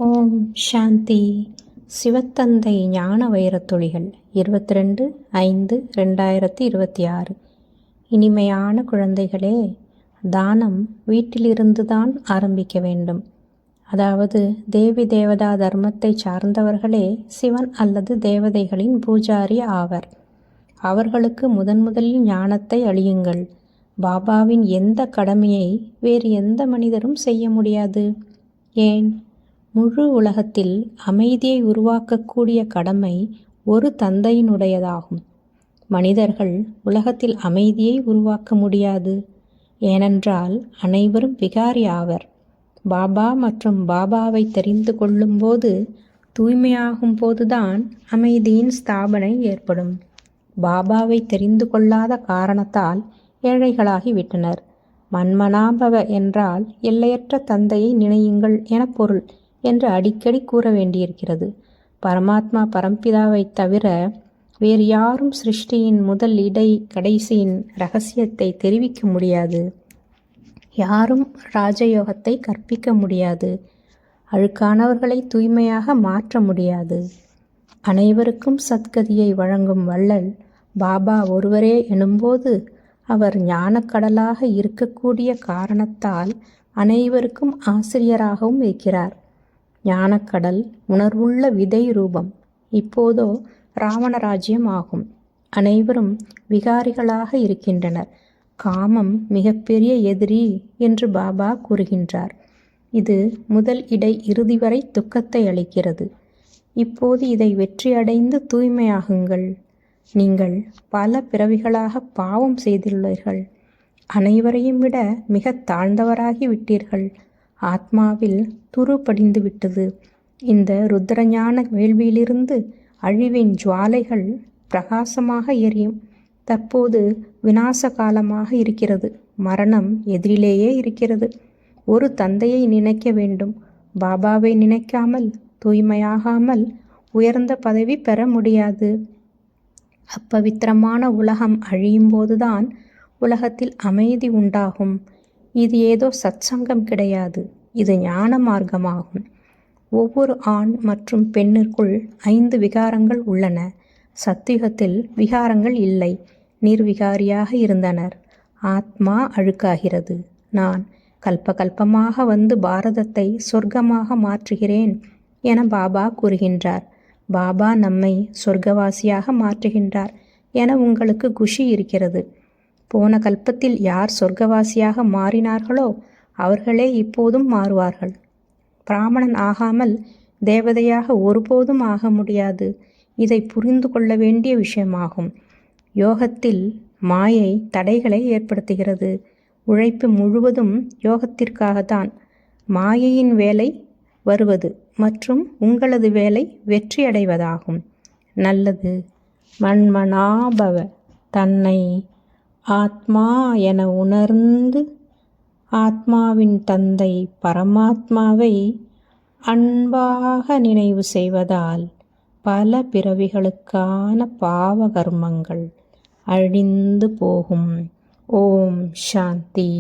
ஓம் சாந்தி. சிவத்தந்தை ஞான வைரத்துளிகள் 22/5/2026. இனிமையான குழந்தைகளே, தானம் வீட்டிலிருந்துதான் ஆரம்பிக்க வேண்டும். அதாவது தேவி தேவதா தர்மத்தை சார்ந்தவர்களே சிவன் அல்லது தேவதைகளின் பூஜாரி ஆவர். அவர்களுக்கு முதலில் ஞானத்தை அளியுங்கள். பாபாவின் எந்த கடமையை வேறு எந்த மனிதரும் செய்ய முடியாது. ஏன்? முழு உலகத்தில் அமைதியை உருவாக்கக்கூடிய கடமை ஒரு தந்தையினுடையதாகும். மனிதர்கள் உலகத்தில் அமைதியை உருவாக்க முடியாது. ஏனென்றால் அனைவரும் விகாரி ஆவர். பாபா மற்றும் பாபாவை தெரிந்து கொள்ளும்போது, தூய்மையாகும் போதுதான் அமைதியின் ஸ்தாபனை ஏற்படும். பாபாவை தெரிந்து கொள்ளாத காரணத்தால் ஏழைகளாகிவிட்டனர். மன்மனாபவ என்றால் எல்லையற்ற தந்தையை நினையுங்கள் என பொருள் என்று அடிக்கடி கூற வேண்டியிருக்கிறது. பரமாத்மா பரம்பிதாவை தவிர வேறு யாரும் சிருஷ்டியின் முதல் இடை கடைசியின் இரகசியத்தை தெரிவிக்க முடியாது. யாரும் ராஜயோகத்தை கற்பிக்க முடியாது. அழுக்கானவர்களை தூய்மையாக மாற்ற முடியாது. அனைவருக்கும் சத்கதியை வழங்கும் வள்ளல் பாபா ஒருவரே எனும்போது, அவர் ஞானக்கடலாக இருக்கக்கூடிய காரணத்தால் அனைவருக்கும் ஆசிரியராகவும் இருக்கிறார். ஞானக்கடல் உணர்வுள்ள விதை ரூபம். இப்போதோ ராவண ராஜ்யம் ஆகும். அனைவரும் விகாரிகளாக இருக்கின்றனர். காமம் மிகப்பெரிய எதிரி என்று பாபா கூறுகின்றார். இது முதல் இடை இறுதி வரை துக்கத்தை அளிக்கிறது. இப்போது இதை வெற்றியடைந்து தூய்மையாகுங்கள். நீங்கள் பல பிறவிகளாக பாவம் செய்துள்ளீர்கள். அனைவரையும் விட மிக தாழ்ந்தவராகி விட்டீர்கள். ஆத்மாவில் துரு படிந்து விட்டது. இந்த ருத்ரஞான வேள்வியிலிருந்து அழிவின் ஜுவாலைகள் பிரகாசமாக எரியும். தற்போது விநாச காலமாக இருக்கிறது. மரணம் எதிரிலேயே இருக்கிறது. ஒரு தந்தையை நினைக்க வேண்டும். பாபாவை நினைக்காமல் தூய்மையாகாமல் உயர்ந்த பதவி பெற முடியாது. அப்பவித்திரமான உலகம் அழியும் போதுதான் உலகத்தில் அமைதி உண்டாகும். இது ஏதோ சத்சங்கம் கிடையாது. இது ஞான மார்க்கமாகும். ஒவ்வொரு ஆண் மற்றும் பெண்ணிற்குள் 5 விகாரங்கள் உள்ளன. சத்தியுகத்தில் விகாரங்கள் இல்லை. நிர்விகாரியாக இருந்தனர். ஆத்மா அழுக்காகிறது. நான் கல்பகல்பமாக வந்து பாரதத்தை சொர்க்கமாக மாற்றுகிறேன் என பாபா கூறுகின்றார். பாபா நம்மை சொர்க்கவாசியாக மாற்றுகின்றார் என உங்களுக்கு குஷி இருக்கிறது. போன கல்பத்தில் யார் சொர்க்கவாசியாக மாறினார்களோ அவர்களே இப்போதும் மாறுவார்கள். பிராமணன் ஆகாமல் தேவதையாக ஒருபோதும் ஆக முடியாது. இதை புரிந்து கொள்ள வேண்டிய விஷயமாகும். யோகத்தில் மாயை தடைகளை ஏற்படுத்துகிறது. உழைப்பு முழுவதும் யோகத்திற்காகத்தான். மாயையின் வேலை வருவது மற்றும் உங்களது வேலை வெற்றியடைவதாகும். நல்லது. மன்மனாபவ. தன்னை ஆத்மா என உணர்ந்து ஆத்மாவின் தந்தை பரமாத்மாவை அன்பாக நினைவு செய்வதால் பல பிறவிகளுக்கான பாவ கர்மங்கள் அழிந்து போகும். ஓம் சாந்தி.